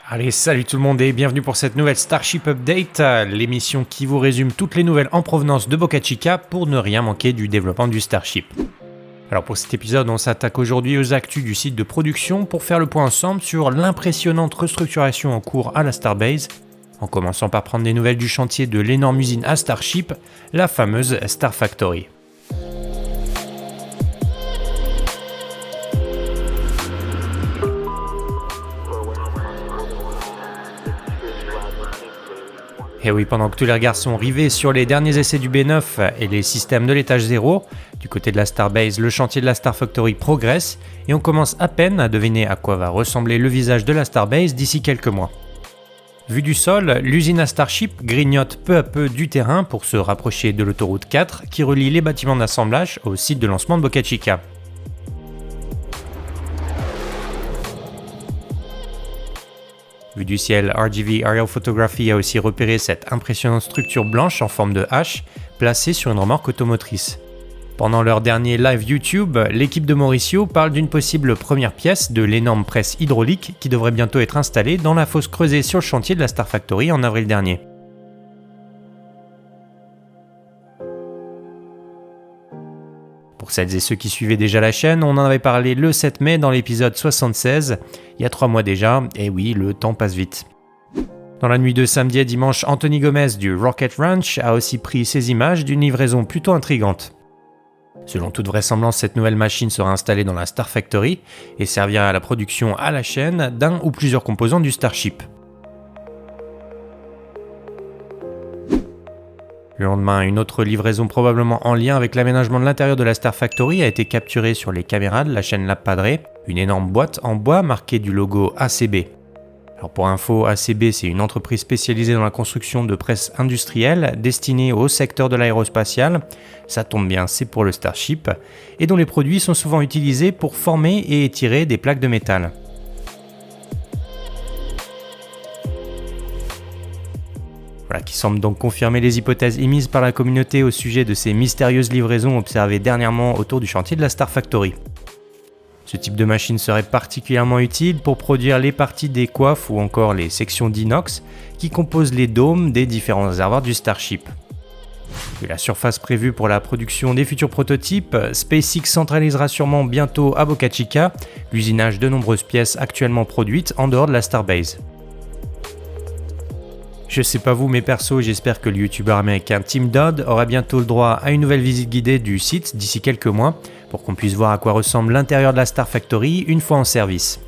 Allez, salut tout le monde et bienvenue pour cette nouvelle Starship Update, l'émission qui vous résume toutes les nouvelles en provenance de Boca Chica pour ne rien manquer du développement du Starship. Alors pour cet épisode, on s'attaque aujourd'hui aux actus du site de production pour faire le point ensemble sur l'impressionnante restructuration en cours à la Starbase, en commençant par prendre des nouvelles du chantier de l'énorme usine à Starship, la fameuse Star Factory. Et oui, pendant que tous les regards sont rivés sur les derniers essais du B9 et les systèmes de l'étage 0, du côté de la Starbase, le chantier de la Star Factory progresse et on commence à peine à deviner à quoi va ressembler le visage de la Starbase d'ici quelques mois. Vu du sol, l'usine à Starship grignote peu à peu du terrain pour se rapprocher de l'autoroute 4 qui relie les bâtiments d'assemblage au site de lancement de Boca Chica. Vu du ciel, RGV Aerial Photography a aussi repéré cette impressionnante structure blanche en forme de H placée sur une remorque automotrice. Pendant leur dernier live YouTube, l'équipe de Mauricio parle d'une possible première pièce de l'énorme presse hydraulique qui devrait bientôt être installée dans la fosse creusée sur le chantier de la Star Factory en avril dernier. Pour celles et ceux qui suivaient déjà la chaîne, on en avait parlé le 7 mai dans l'épisode 76, il y a 3 mois déjà, et oui, le temps passe vite. Dans la nuit de samedi à dimanche, Anthony Gomez du Rocket Ranch a aussi pris ces images d'une livraison plutôt intrigante. Selon toute vraisemblance, cette nouvelle machine sera installée dans la Star Factory et servira à la production à la chaîne d'un ou plusieurs composants du Starship. Le lendemain, une autre livraison probablement en lien avec l'aménagement de l'intérieur de la Star Factory a été capturée sur les caméras de la chaîne Lab Padre, une énorme boîte en bois marquée du logo ACB. Alors pour info, ACB c'est une entreprise spécialisée dans la construction de presses industrielles destinée au secteur de l'aérospatial, ça tombe bien, c'est pour le Starship, et dont les produits sont souvent utilisés pour former et étirer des plaques de métal. Voilà, qui semble donc confirmer les hypothèses émises par la communauté au sujet de ces mystérieuses livraisons observées dernièrement autour du chantier de la Star Factory. Ce type de machine serait particulièrement utile pour produire les parties des coiffes ou encore les sections d'inox qui composent les dômes des différents réservoirs du Starship. Vu la surface prévue pour la production des futurs prototypes, SpaceX centralisera sûrement bientôt à Boca Chica l'usinage de nombreuses pièces actuellement produites en dehors de la Starbase. Je sais pas vous, mais perso, j'espère que le youtubeur américain Tim Dodd aura bientôt le droit à une nouvelle visite guidée du site d'ici quelques mois pour qu'on puisse voir à quoi ressemble l'intérieur de la Star Factory une fois en service.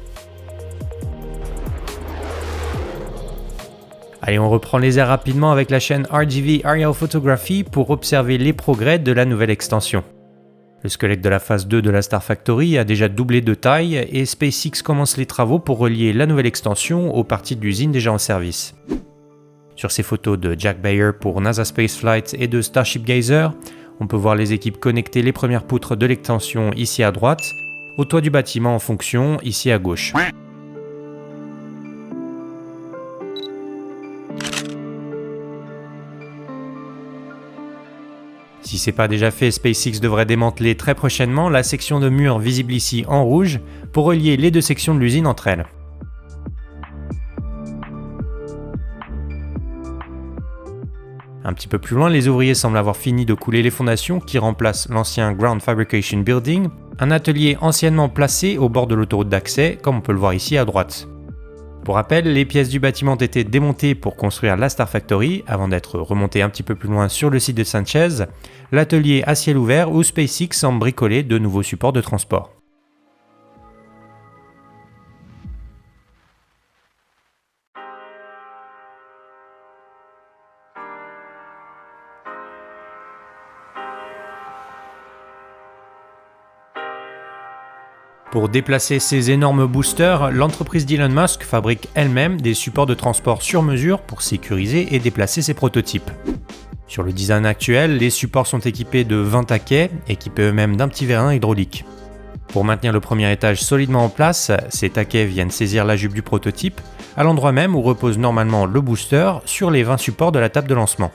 Allez, on reprend les airs rapidement avec la chaîne RGV Aerial Photography pour observer les progrès de la nouvelle extension. Le squelette de la phase 2 de la Star Factory a déjà doublé de taille et SpaceX commence les travaux pour relier la nouvelle extension aux parties de l'usine déjà en service. Sur ces photos de Jack Bayer pour NASA Spaceflight et de Starship Gazer, on peut voir les équipes connecter les premières poutres de l'extension ici à droite, au toit du bâtiment en fonction ici à gauche. Si c'est pas déjà fait, SpaceX devrait démanteler très prochainement la section de mur visible ici en rouge pour relier les deux sections de l'usine entre elles. Un petit peu plus loin, les ouvriers semblent avoir fini de couler les fondations qui remplacent l'ancien Ground Fabrication Building, un atelier anciennement placé au bord de l'autoroute d'accès, comme on peut le voir ici à droite. Pour rappel, les pièces du bâtiment ont été démontées pour construire la Star Factory, avant d'être remontées un petit peu plus loin sur le site de Sanchez, l'atelier à ciel ouvert où SpaceX semble bricoler de nouveaux supports de transport. Pour déplacer ces énormes boosters, l'entreprise d'Elon Musk fabrique elle-même des supports de transport sur mesure pour sécuriser et déplacer ses prototypes. Sur le design actuel, les supports sont équipés de 20 taquets, équipés eux-mêmes d'un petit vérin hydraulique. Pour maintenir le premier étage solidement en place, ces taquets viennent saisir la jupe du prototype, à l'endroit même où repose normalement le booster sur les 20 supports de la table de lancement.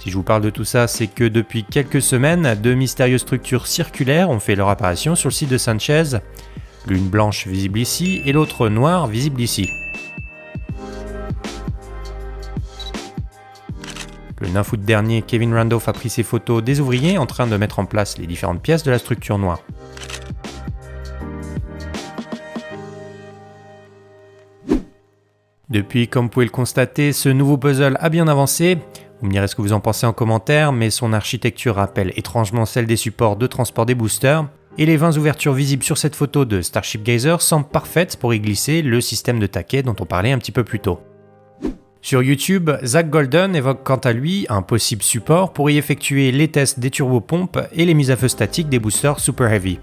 Si je vous parle de tout ça, c'est que depuis quelques semaines, de mystérieuses structures circulaires ont fait leur apparition sur le site de Sanchez. L'une blanche visible ici et l'autre noire visible ici. Le 9 août dernier, Kevin Randolph a pris ses photos des ouvriers en train de mettre en place les différentes pièces de la structure noire. Depuis, comme vous pouvez le constater, ce nouveau puzzle a bien avancé. Vous me direz ce que vous en pensez en commentaire, mais son architecture rappelle étrangement celle des supports de transport des boosters, et les 20 ouvertures visibles sur cette photo de Starship Gazer semblent parfaites pour y glisser le système de taquet dont on parlait un petit peu plus tôt. Sur YouTube, Zach Golden évoque quant à lui un possible support pour y effectuer les tests des turbopompes et les mises à feu statiques des boosters Super Heavy.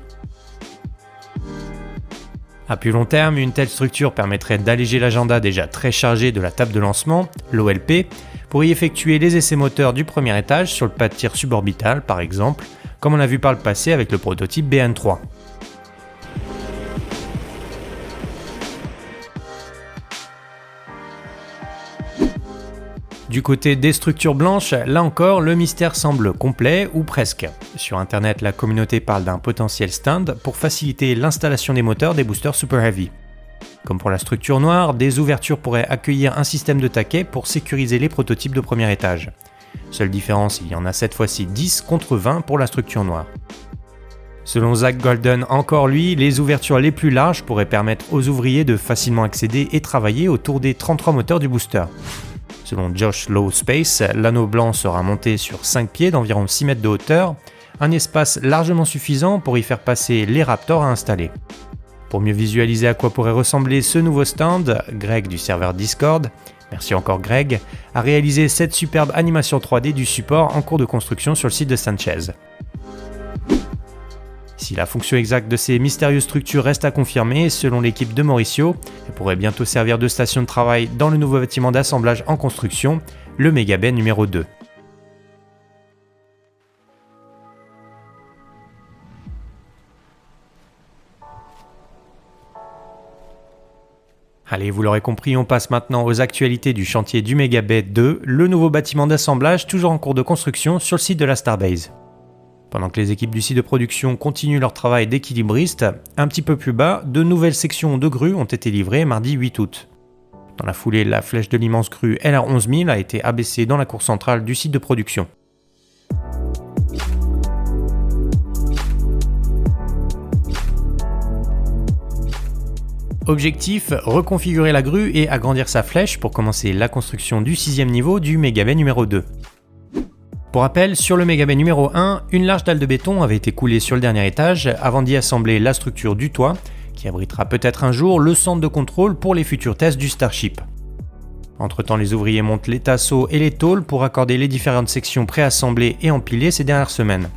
À plus long terme, une telle structure permettrait d'alléger l'agenda déjà très chargé de la table de lancement, l'OLP, pour y effectuer les essais moteurs du premier étage sur le pas de tir suborbital par exemple, comme on a vu par le passé avec le prototype BN3. Du côté des structures blanches, là encore, le mystère semble complet ou presque. Sur internet, la communauté parle d'un potentiel stand pour faciliter l'installation des moteurs des boosters Super Heavy. Comme pour la structure noire, des ouvertures pourraient accueillir un système de taquet pour sécuriser les prototypes de premier étage. Seule différence, il y en a cette fois-ci 10 contre 20 pour la structure noire. Selon Zach Golden, encore lui, les ouvertures les plus larges pourraient permettre aux ouvriers de facilement accéder et travailler autour des 33 moteurs du booster. Selon Josh Low Space, l'anneau blanc sera monté sur 5 pieds d'environ 6 mètres de hauteur, un espace largement suffisant pour y faire passer les Raptors à installer. Pour mieux visualiser à quoi pourrait ressembler ce nouveau stand, Greg du serveur Discord, merci encore Greg, a réalisé cette superbe animation 3D du support en cours de construction sur le site de Sanchez. Si la fonction exacte de ces mystérieuses structures reste à confirmer, selon l'équipe de Mauricio, elle pourrait bientôt servir de station de travail dans le nouveau bâtiment d'assemblage en construction, le Mega Bay numéro 2. Allez, vous l'aurez compris, on passe maintenant aux actualités du chantier du Mega Bay 2, le nouveau bâtiment d'assemblage toujours en cours de construction sur le site de la Starbase. Pendant que les équipes du site de production continuent leur travail d'équilibriste, un petit peu plus bas, de nouvelles sections de grues ont été livrées mardi 8 août. Dans la foulée, la flèche de l'immense grue LR11000 a été abaissée dans la cour centrale du site de production. Objectif, reconfigurer la grue et agrandir sa flèche pour commencer la construction du 6e niveau du Mega Bay numéro 2. Pour rappel, sur le Mega Bay numéro 1, une large dalle de béton avait été coulée sur le dernier étage avant d'y assembler la structure du toit, qui abritera peut-être un jour le centre de contrôle pour les futurs tests du Starship. Entre-temps, les ouvriers montent les tasseaux et les tôles pour accorder les différentes sections préassemblées et empilées ces dernières semaines.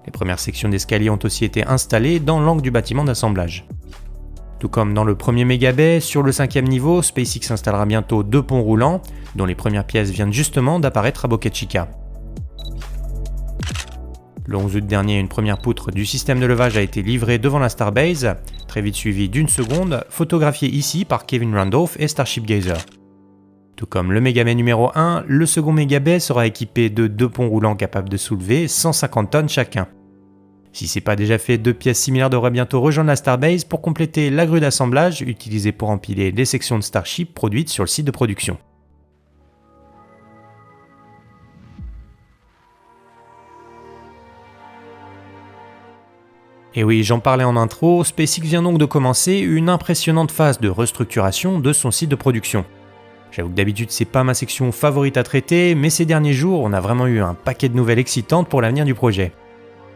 Les premières sections d'escalier ont aussi été installées dans l'angle du bâtiment d'assemblage. Tout comme dans le premier Mega Bay, sur le 5e niveau, SpaceX installera bientôt 2 ponts roulants, dont les premières pièces viennent justement d'apparaître à Boca Chica. Le 11 août dernier, une première poutre du système de levage a été livrée devant la Starbase, très vite suivie d'une seconde, photographiée ici par Kevin Randolph et Starship Gazer. Tout comme le Mega Bay numéro 1, le second Mega Bay sera équipé de 2 ponts roulants capables de soulever 150 tonnes chacun. Si c'est pas déjà fait, 2 pièces similaires devraient bientôt rejoindre la Starbase pour compléter la grue d'assemblage utilisée pour empiler les sections de Starship produites sur le site de production. Et oui, j'en parlais en intro, SpaceX vient donc de commencer une impressionnante phase de restructuration de son site de production. J'avoue que d'habitude c'est pas ma section favorite à traiter, mais ces derniers jours on a vraiment eu un paquet de nouvelles excitantes pour l'avenir du projet.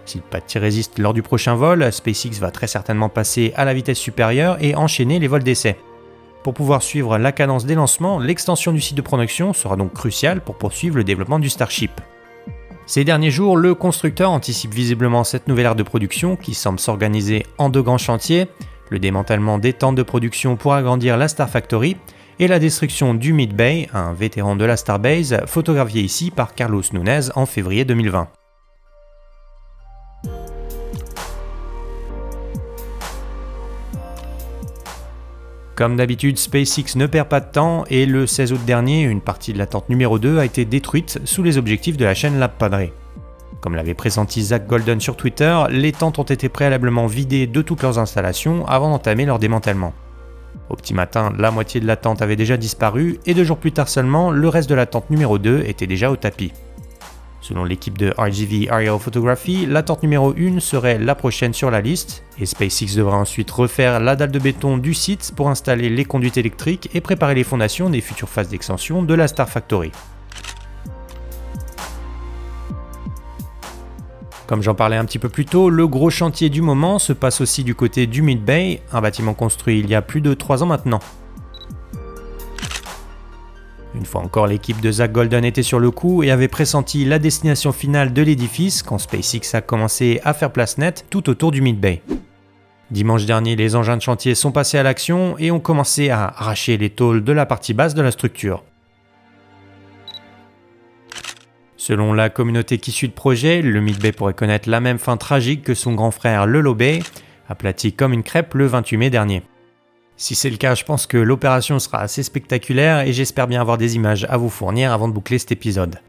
Si le pas de tir résiste lors du prochain vol, SpaceX va très certainement passer à la vitesse supérieure et enchaîner les vols d'essai. Pour pouvoir suivre la cadence des lancements, l'extension du site de production sera donc cruciale pour poursuivre le développement du Starship. Ces derniers jours, le constructeur anticipe visiblement cette nouvelle ère de production qui semble s'organiser en 2 grands chantiers, le démantèlement des tentes de production pour agrandir la Star Factory et la destruction du Mid Bay, un vétéran de la Starbase, photographié ici par Carlos Nunez en février 2020. Comme d'habitude, SpaceX ne perd pas de temps et le 16 août dernier, une partie de la tente numéro 2 a été détruite sous les objectifs de la chaîne Lab Padre. Comme l'avait pressenti Zach Golden sur Twitter, les tentes ont été préalablement vidées de toutes leurs installations avant d'entamer leur démantèlement. Au petit matin, la moitié de la tente avait déjà disparu et 2 jours plus tard seulement, le reste de la tente numéro 2 était déjà au tapis. Selon l'équipe de RGV Aerial Photography, la tente numéro 1 serait la prochaine sur la liste et SpaceX devra ensuite refaire la dalle de béton du site pour installer les conduites électriques et préparer les fondations des futures phases d'extension de la Star Factory. Comme j'en parlais un petit peu plus tôt, le gros chantier du moment se passe aussi du côté du Mid-Bay, un bâtiment construit il y a plus de 3 ans maintenant. Une fois encore, l'équipe de Zach Golden était sur le coup et avait pressenti la destination finale de l'édifice quand SpaceX a commencé à faire place nette tout autour du Mid-Bay. Dimanche dernier, les engins de chantier sont passés à l'action et ont commencé à arracher les tôles de la partie basse de la structure. Selon la communauté qui suit le projet, le Mid-Bay pourrait connaître la même fin tragique que son grand frère le Low Bay, aplati comme une crêpe le 28 mai dernier. Si c'est le cas, je pense que l'opération sera assez spectaculaire et j'espère bien avoir des images à vous fournir avant de boucler cet épisode.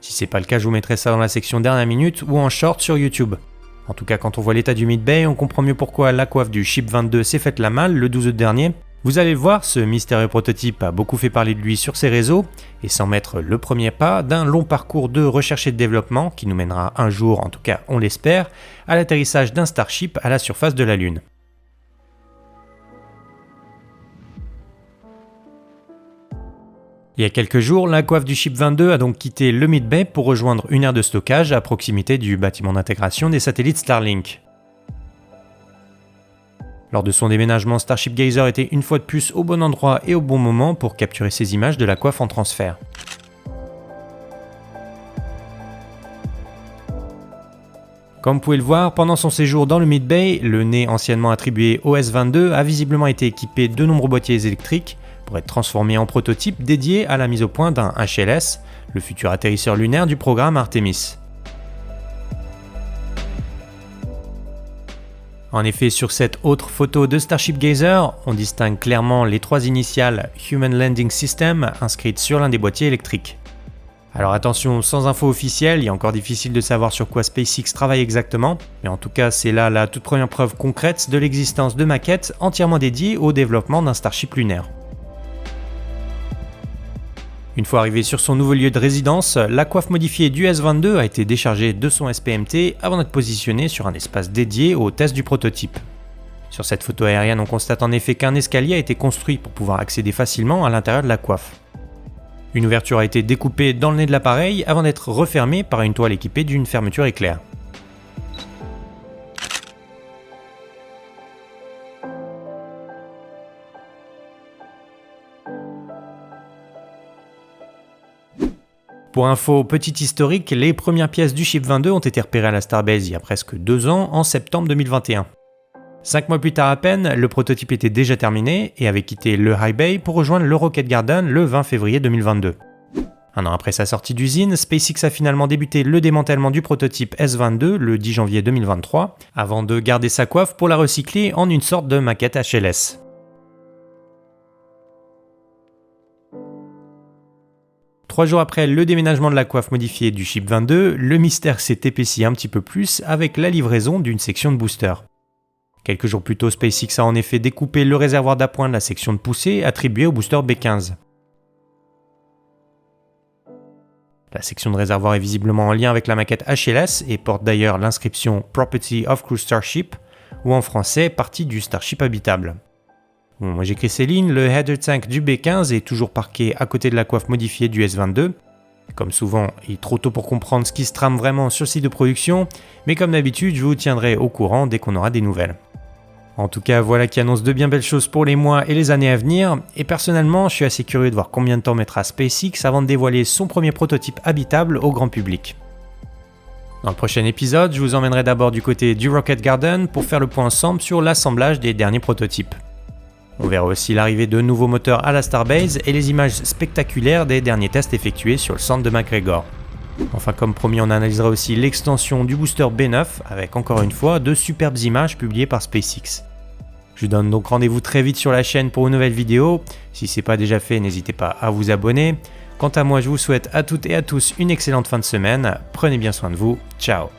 Si c'est pas le cas, je vous mettrai ça dans la section dernière minute ou en short sur YouTube. En tout cas, quand on voit l'état du Mid-Bay, on comprend mieux pourquoi la coiffe du Ship 22 s'est faite la malle le 12 août dernier. Vous allez le voir, ce mystérieux prototype a beaucoup fait parler de lui sur ses réseaux et semble être le premier pas d'un long parcours de recherche et de développement qui nous mènera un jour, en tout cas on l'espère, à l'atterrissage d'un Starship à la surface de la Lune. Il y a quelques jours, la coiffe du Ship 22 a donc quitté le Mid-Bay pour rejoindre une aire de stockage à proximité du bâtiment d'intégration des satellites Starlink. Lors de son déménagement, Starship Gazer était une fois de plus au bon endroit et au bon moment pour capturer ces images de la coiffe en transfert. Comme vous pouvez le voir, pendant son séjour dans le Mid-Bay, le nez anciennement attribué au S-22 a visiblement été équipé de nombreux boîtiers électriques pour être transformé en prototype dédié à la mise au point d'un HLS, le futur atterrisseur lunaire du programme Artemis. En effet, sur cette autre photo de Starship Gazer, on distingue clairement les 3 initiales Human Landing System inscrites sur l'un des boîtiers électriques. Alors attention, sans info officielle, il est encore difficile de savoir sur quoi SpaceX travaille exactement, mais en tout cas c'est là la toute première preuve concrète de l'existence de maquettes entièrement dédiées au développement d'un Starship lunaire. Une fois arrivé sur son nouveau lieu de résidence, la coiffe modifiée du S-22 a été déchargée de son SPMT avant d'être positionnée sur un espace dédié au test du prototype. Sur cette photo aérienne, on constate en effet qu'un escalier a été construit pour pouvoir accéder facilement à l'intérieur de la coiffe. Une ouverture a été découpée dans le nez de l'appareil avant d'être refermée par une toile équipée d'une fermeture éclair. Pour info, petit historique, les premières pièces du Ship 22 ont été repérées à la Starbase il y a presque 2 ans, en septembre 2021. 5 mois plus tard à peine, le prototype était déjà terminé et avait quitté le High Bay pour rejoindre le Rocket Garden le 20 février 2022. Un an après sa sortie d'usine, SpaceX a finalement débuté le démantèlement du prototype S-22 le 10 janvier 2023, avant de garder sa coiffe pour la recycler en une sorte de maquette HLS. Trois jours après le déménagement de la coiffe modifiée du Ship 22, le mystère s'est épaissi un petit peu plus avec la livraison d'une section de booster. Quelques jours plus tôt, SpaceX a en effet découpé le réservoir d'appoint de la section de poussée attribuée au booster B15. La section de réservoir est visiblement en lien avec la maquette HLS et porte d'ailleurs l'inscription Property of Crew Starship, ou en français partie du Starship habitable. Bon, moi j'écris Céline, le header tank du B15 est toujours parqué à côté de la coiffe modifiée du S-22. Comme souvent, il est trop tôt pour comprendre ce qui se trame vraiment sur le site de production, mais comme d'habitude, je vous tiendrai au courant dès qu'on aura des nouvelles. En tout cas, voilà qui annonce de bien belles choses pour les mois et les années à venir, et personnellement, je suis assez curieux de voir combien de temps mettra SpaceX avant de dévoiler son premier prototype habitable au grand public. Dans le prochain épisode, je vous emmènerai d'abord du côté du Rocket Garden pour faire le point ensemble sur l'assemblage des derniers prototypes. On verra aussi l'arrivée de nouveaux moteurs à la Starbase et les images spectaculaires des derniers tests effectués sur le centre de McGregor. Enfin, comme promis, on analysera aussi l'extension du booster B9 avec encore une fois de superbes images publiées par SpaceX. Je vous donne donc rendez-vous très vite sur la chaîne pour une nouvelle vidéo. Si ce n'est pas déjà fait, n'hésitez pas à vous abonner. Quant à moi, je vous souhaite à toutes et à tous une excellente fin de semaine. Prenez bien soin de vous. Ciao.